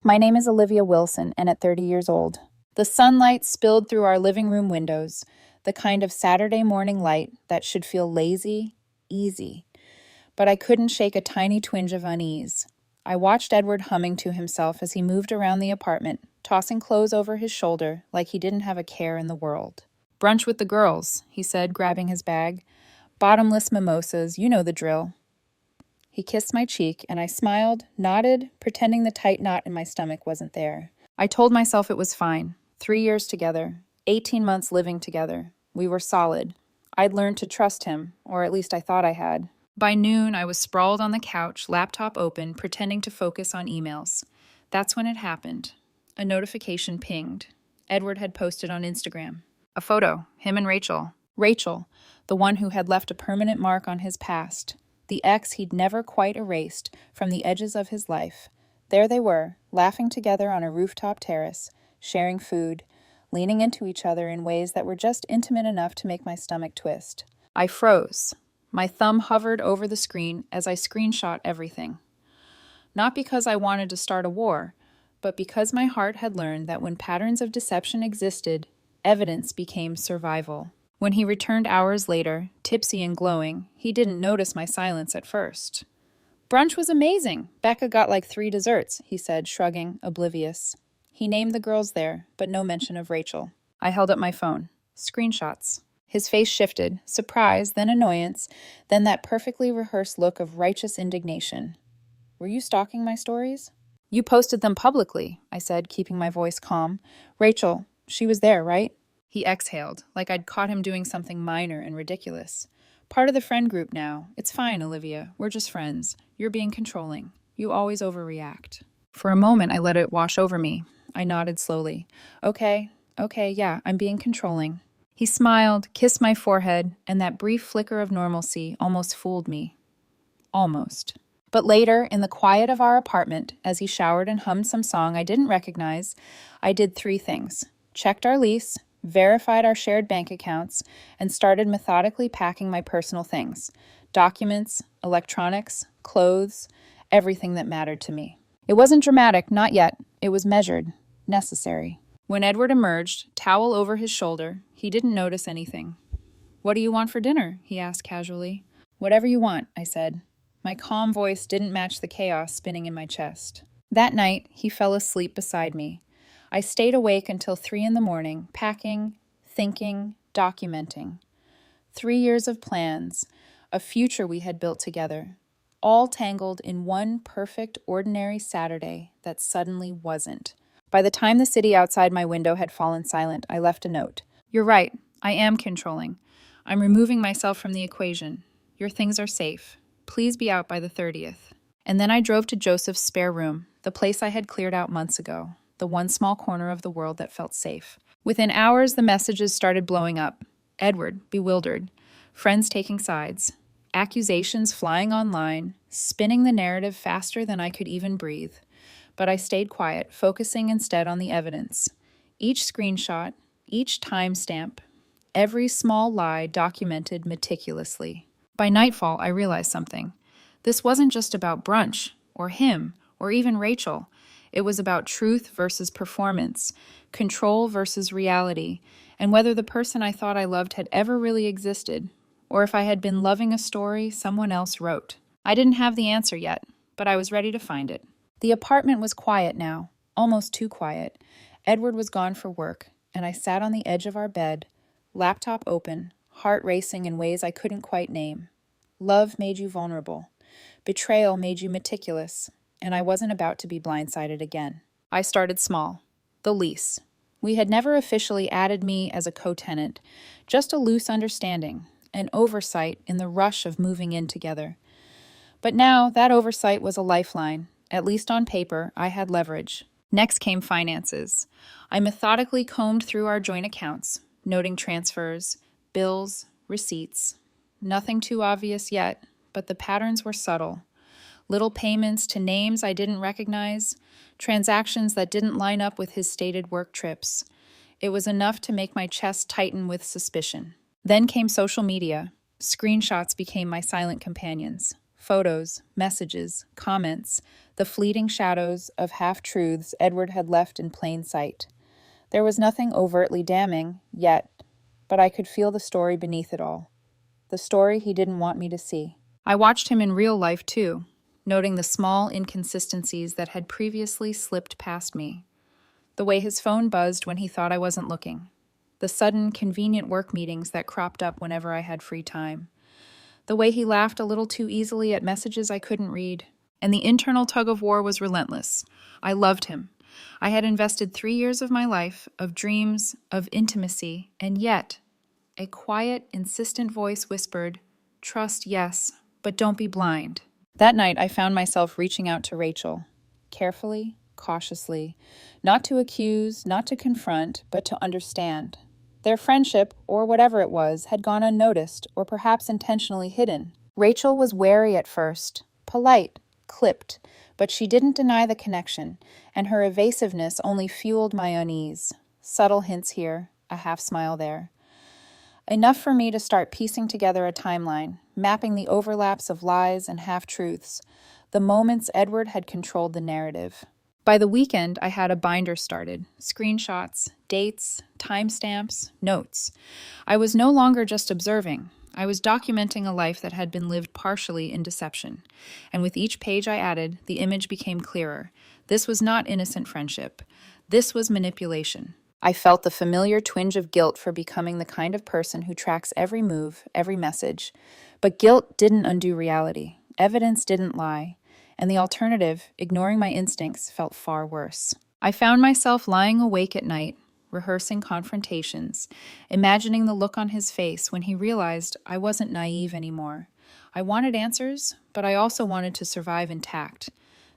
My name is Olivia Wilson, and at 30 years old, the sunlight spilled through our living room windows, the kind of Saturday morning light that should feel lazy, easy. But I couldn't shake a tiny twinge of unease. I watched Edward humming to himself as he moved around the apartment, tossing clothes over his shoulder like he didn't have a care in the world. "Brunch with the girls," he said, grabbing his bag. "Bottomless mimosas, you know the drill." He kissed my cheek, and I smiled, nodded, pretending the tight knot in my stomach wasn't there. I told myself it was fine. 3 years together, 18 months living together. We were solid. I'd learned to trust him, or at least I thought I had. By noon, I was sprawled on the couch, laptop open, pretending to focus on emails. That's when it happened. A notification pinged. Edward had posted on Instagram. A photo, him and Rachel. Rachel, the one who had left a permanent mark on his past. The ex he'd never quite erased from the edges of his life. There they were, laughing together on a rooftop terrace, sharing food, leaning into each other in ways that were just intimate enough to make my stomach twist. I froze. My thumb hovered over the screen as I screenshot everything. Not because I wanted to start a war, but because my heart had learned that when patterns of deception existed, evidence became survival. When he returned hours later, tipsy and glowing, he didn't notice my silence at first. "Brunch was amazing. Becca got like 3 desserts," he said, shrugging, oblivious. He named the girls there, but no mention of Rachel. I held up my phone. Screenshots. His face shifted, surprise, then annoyance, then that perfectly rehearsed look of righteous indignation. "Were you stalking my stories?" "You posted them publicly," I said, keeping my voice calm. "Rachel, she was there, right?" He exhaled, like I'd caught him doing something minor and ridiculous. "Part of the friend group now. It's fine, Olivia. We're just friends. You're being controlling. You always overreact." For a moment, I let it wash over me. I nodded slowly. Okay, yeah, I'm being controlling." He smiled, kissed my forehead, and that brief flicker of normalcy almost fooled me. Almost. But later, in the quiet of our apartment, as he showered and hummed some song I didn't recognize, I did 3 things. Checked our lease, verified our shared bank accounts, and started methodically packing my personal things. Documents, electronics, clothes, everything that mattered to me. It wasn't dramatic, not yet. It was measured, necessary. When Edward emerged, towel over his shoulder, he didn't notice anything. "What do you want for dinner?" he asked casually. "Whatever you want," I said. My calm voice didn't match the chaos spinning in my chest. That night, he fell asleep beside me. I stayed awake until 3 a.m, packing, thinking, documenting. 3 years of plans, a future we had built together, all tangled in one perfect, ordinary Saturday that suddenly wasn't. By the time the city outside my window had fallen silent, I left a note. "You're right. I am controlling. I'm removing myself from the equation. Your things are safe. Please be out by the 30th. And then I drove to Joseph's spare room, the place I had cleared out months ago, the one small corner of the world that felt safe. Within hours, the messages started blowing up. Edward, bewildered. Friends taking sides. Accusations flying online, spinning the narrative faster than I could even breathe. But I stayed quiet, focusing instead on the evidence. Each screenshot, each timestamp, every small lie documented meticulously. By nightfall, I realized something. This wasn't just about Brunch, or him, or even Rachel. It was about truth versus performance, control versus reality, and whether the person I thought I loved had ever really existed, or if I had been loving a story someone else wrote. I didn't have the answer yet, but I was ready to find it. The apartment was quiet now, almost too quiet. Edward was gone for work, and I sat on the edge of our bed, laptop open, heart racing in ways I couldn't quite name. Love made you vulnerable. Betrayal made you meticulous, and I wasn't about to be blindsided again. I started small. The lease. We had never officially added me as a co-tenant, just a loose understanding, an oversight in the rush of moving in together. But now that oversight was a lifeline. At least on paper, I had leverage. Next came finances. I methodically combed through our joint accounts, noting transfers, bills, receipts. Nothing too obvious yet, but the patterns were subtle. Little payments to names I didn't recognize, transactions that didn't line up with his stated work trips. It was enough to make my chest tighten with suspicion. Then came social media. Screenshots became my silent companions. photos, messages, comments, the fleeting shadows of half-truths Edward had left in plain sight. There was nothing overtly damning, yet, but I could feel the story beneath it all. The story he didn't want me to see. I watched him in real life, too, noting the small inconsistencies that had previously slipped past me. The way his phone buzzed when he thought I wasn't looking. The sudden, convenient work meetings that cropped up whenever I had free time. The way he laughed a little too easily at messages I couldn't read. And the internal tug-of-war was relentless. I loved him. I had invested 3 years of my life, of dreams, of intimacy, and yet, a quiet, insistent voice whispered, "Trust, yes, but don't be blind." That night, I found myself reaching out to Rachel, carefully, cautiously, not to accuse, not to confront, but to understand. Their friendship, or whatever it was, had gone unnoticed, or perhaps intentionally hidden. Rachel was wary at first, polite, clipped, but she didn't deny the connection, and her evasiveness only fueled my unease. Subtle hints here, a half smile there. Enough for me to start piecing together a timeline, mapping the overlaps of lies and half-truths, the moments Edward had controlled the narrative. By the weekend, I had a binder started, screenshots, dates, timestamps, notes. I was no longer just observing. I was documenting a life that had been lived partially in deception. And with each page I added, the image became clearer. This was not innocent friendship. This was manipulation. I felt the familiar twinge of guilt for becoming the kind of person who tracks every move, every message. But guilt didn't undo reality. Evidence didn't lie. And the alternative, ignoring my instincts, felt far worse. I found myself lying awake at night, rehearsing confrontations, imagining the look on his face when he realized I wasn't naive anymore. I wanted answers, but I also wanted to survive intact.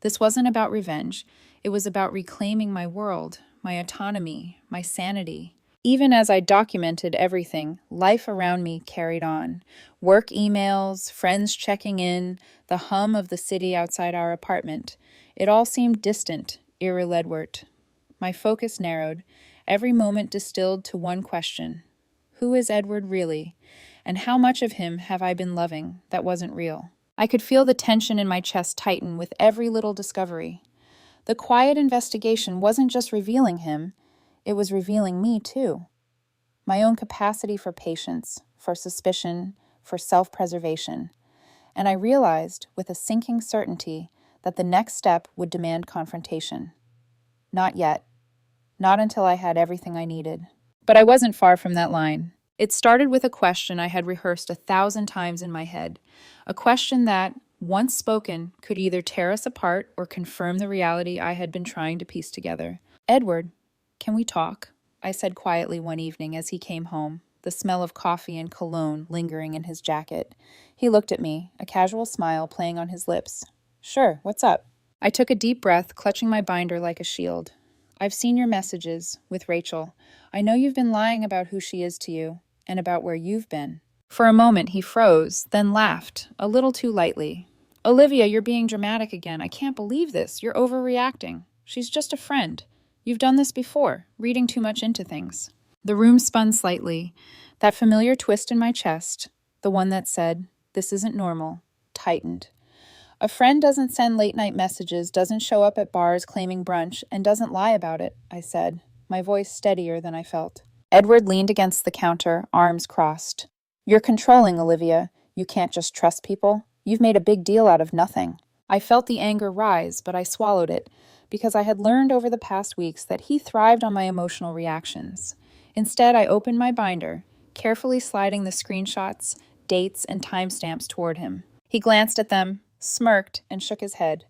This wasn't about revenge. It was about reclaiming my world, my autonomy, my sanity. Even as I documented everything, life around me carried on. Work emails, friends checking in, the hum of the city outside our apartment. It all seemed distant, irrelevant. My focus narrowed, every moment distilled to one question. Who is Edward really? And how much of him have I been loving that wasn't real? I could feel the tension in my chest tighten with every little discovery. The quiet investigation wasn't just revealing him, it was revealing me too. My own capacity for patience, for suspicion, for self-preservation. And I realized, with a sinking certainty, that the next step would demand confrontation. Not yet. Not until I had everything I needed. But I wasn't far from that line. It started with a question I had rehearsed 1,000 times in my head. A question that, once spoken, could either tear us apart or confirm the reality I had been trying to piece together. "Edward, can we talk?" I said quietly one evening as he came home, the smell of coffee and cologne lingering in his jacket. He looked at me, a casual smile playing on his lips. "Sure, what's up?" I took a deep breath, clutching my binder like a shield. "I've seen your messages, with Rachel. I know you've been lying about who she is to you, and about where you've been." For a moment he froze, then laughed, a little too lightly. "Olivia, you're being dramatic again. I can't believe this. You're overreacting. She's just a friend. You've done this before, reading too much into things." The room spun slightly. That familiar twist in my chest, the one that said, "This isn't normal," tightened. A friend doesn't send late-night messages, doesn't show up at bars claiming brunch, and doesn't lie about it, I said, my voice steadier than I felt. Edward leaned against the counter, arms crossed. "You're controlling, Olivia. You can't just trust people. You've made a big deal out of nothing." I felt the anger rise, but I swallowed it, because I had learned over the past weeks that he thrived on my emotional reactions. Instead, I opened my binder, carefully sliding the screenshots, dates, and timestamps toward him. He glanced at them, smirked, and shook his head.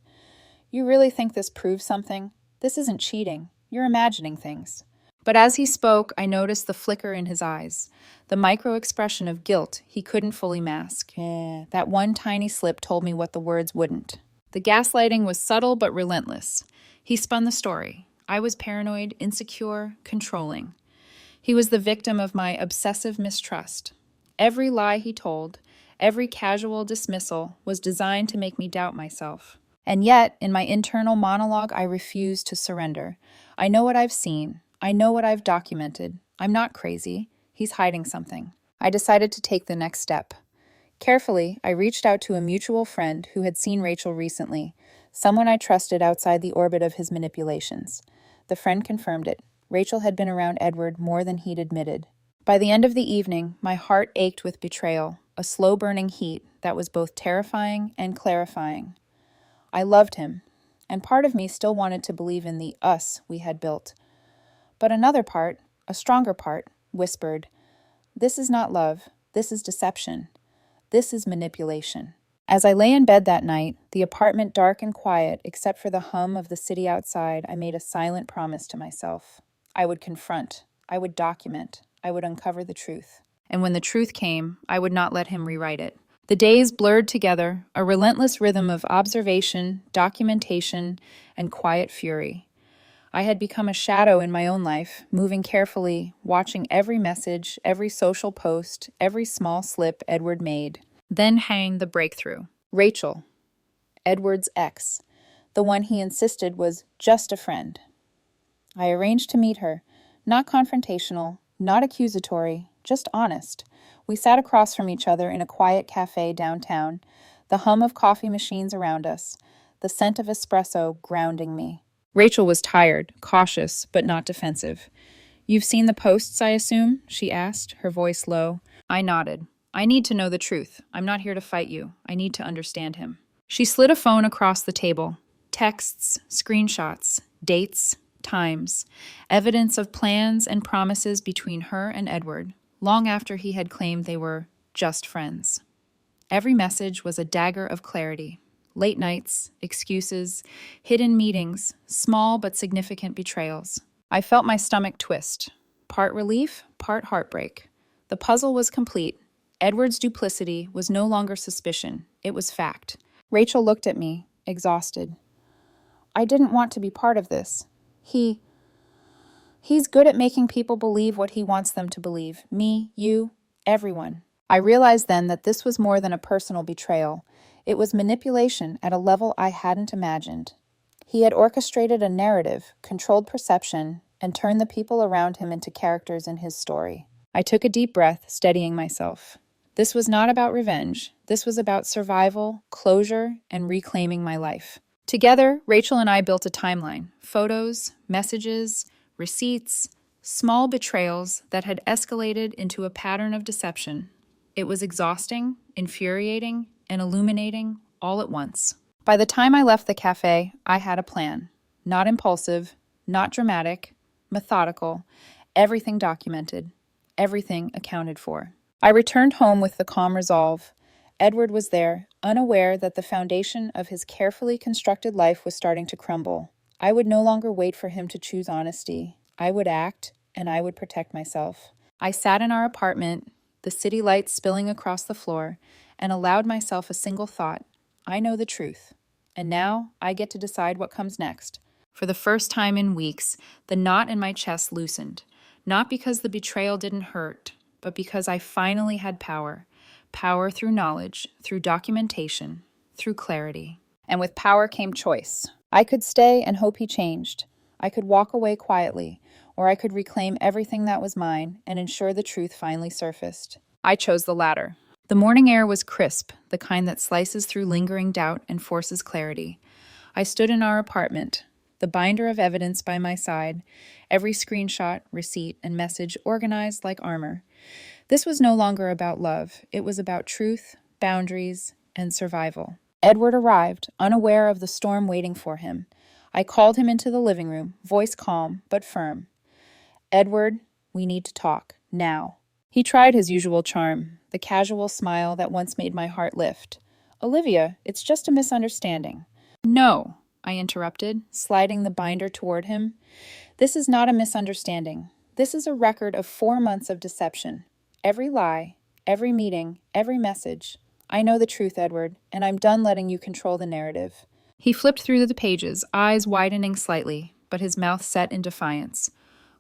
"You really think this proves something? This isn't cheating. You're imagining things." But as he spoke, I noticed the flicker in his eyes, the micro-expression of guilt he couldn't fully mask. That one tiny slip told me what the words wouldn't. The gaslighting was subtle but relentless. He spun the story. I was paranoid, insecure, controlling. He was the victim of my obsessive mistrust. Every lie he told, every casual dismissal was designed to make me doubt myself. And yet, in my internal monologue, I refused to surrender. I know what I've seen. I know what I've documented. I'm not crazy. He's hiding something. I decided to take the next step. Carefully, I reached out to a mutual friend who had seen Rachel recently, someone I trusted outside the orbit of his manipulations. The friend confirmed it. Rachel had been around Edward more than he'd admitted. By the end of the evening, my heart ached with betrayal, a slow-burning heat that was both terrifying and clarifying. I loved him, and part of me still wanted to believe in the us we had built. But another part, a stronger part, whispered, "This is not love. This is deception. This is manipulation." As I lay in bed that night, the apartment dark and quiet except for the hum of the city outside, I made a silent promise to myself. I would confront. I would document. I would uncover the truth. And when the truth came, I would not let him rewrite it. The days blurred together, a relentless rhythm of observation, documentation, and quiet fury. I had become a shadow in my own life, moving carefully, watching every message, every social post, every small slip Edward made. Then hang the breakthrough. Rachel, Edward's ex, the one he insisted was just a friend. I arranged to meet her, not confrontational, not accusatory, just honest. We sat across from each other in a quiet cafe downtown, the hum of coffee machines around us, the scent of espresso grounding me. Rachel was tired, cautious, but not defensive. "You've seen the posts, I assume?" she asked, her voice low. I nodded. "I need to know the truth. I'm not here to fight you. I need to understand him." She slid a phone across the table. Texts, screenshots, dates, times, evidence of plans and promises between her and Edward, long after he had claimed they were just friends. Every message was a dagger of clarity. Late nights, excuses, hidden meetings, small but significant betrayals. I felt my stomach twist. Part relief, part heartbreak. The puzzle was complete. Edward's duplicity was no longer suspicion. It was fact. Rachel looked at me, exhausted. "I didn't want to be part of this. He's good at making people believe what he wants them to believe. Me, you, everyone." I realized then that this was more than a personal betrayal. It was manipulation at a level I hadn't imagined. He had orchestrated a narrative, controlled perception, and turned the people around him into characters in his story. I took a deep breath, steadying myself. This was not about revenge. This was about survival, closure, and reclaiming my life. Together, Rachel and I built a timeline. Photos, messages, receipts, small betrayals that had escalated into a pattern of deception. It was exhausting, infuriating, and illuminating all at once. By the time I left the cafe, I had a plan. Not impulsive, not dramatic, methodical, everything documented, everything accounted for. I returned home with the calm resolve. Edward was there, unaware that the foundation of his carefully constructed life was starting to crumble. I would no longer wait for him to choose honesty. I would act, and I would protect myself. I sat in our apartment, the city lights spilling across the floor, and allowed myself a single thought. I know the truth. And now I get to decide what comes next. For the first time in weeks, the knot in my chest loosened. Not because the betrayal didn't hurt, but because I finally had power. Power through knowledge, through documentation, through clarity. And with power came choice. I could stay and hope he changed. I could walk away quietly, or I could reclaim everything that was mine and ensure the truth finally surfaced. I chose the latter. The morning air was crisp, the kind that slices through lingering doubt and forces clarity. I stood in our apartment, the binder of evidence by my side, every screenshot, receipt, and message organized like armor. This was no longer about love. It was about truth, boundaries, and survival. Edward arrived, unaware of the storm waiting for him. I called him into the living room, voice calm but firm. "Edward, we need to talk, now." He tried his usual charm, the casual smile that once made my heart lift. "Olivia, it's just a misunderstanding." "No," I interrupted, sliding the binder toward him. "This is not a misunderstanding. This is a record of 4 months of deception. Every lie, every meeting, every message. I know the truth, Edward, and I'm done letting you control the narrative." He flipped through the pages, eyes widening slightly, but his mouth set in defiance.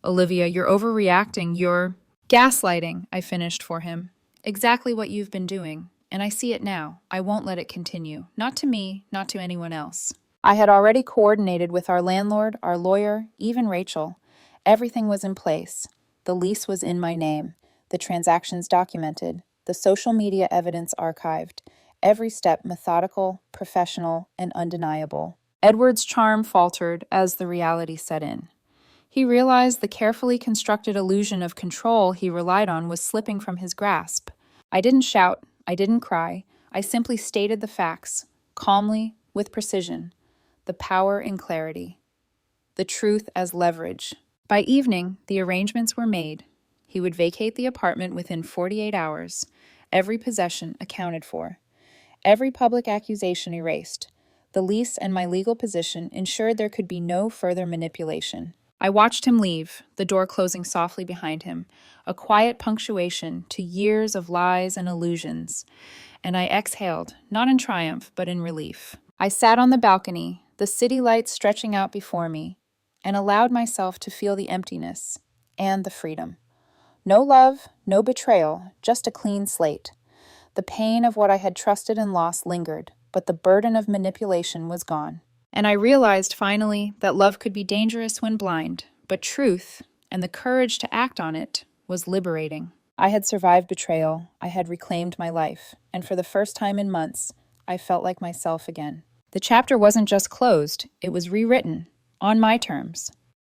"Olivia, you're overreacting. You're gaslighting," I finished for him. "Exactly what you've been doing, and I see it now. I won't let it continue. Not to me, not to anyone else." I had already coordinated with our landlord, our lawyer, even Rachel. Everything was in place. The lease was in my name, the transactions documented, the social media evidence archived, every step methodical, professional, and undeniable. Edward's charm faltered as the reality set in. He realized the carefully constructed illusion of control he relied on was slipping from his grasp. I didn't shout, I didn't cry, I simply stated the facts, calmly, with precision, the power in clarity, the truth as leverage. By evening, the arrangements were made. He would vacate the apartment within 48 hours, every possession accounted for, every public accusation erased. The lease and my legal position ensured there could be no further manipulation. I watched him leave, the door closing softly behind him, a quiet punctuation to years of lies and illusions, and I exhaled, not in triumph, but in relief. I sat on the balcony, the city lights stretching out before me, and allowed myself to feel the emptiness and the freedom. No love, no betrayal, just a clean slate. The pain of what I had trusted and lost lingered, but the burden of manipulation was gone. And I realized finally that love could be dangerous when blind, but truth, and the courage to act on it, was liberating. I had survived betrayal, I had reclaimed my life, and for the first time in months, I felt like myself again. The chapter wasn't just closed, it was rewritten, on my terms.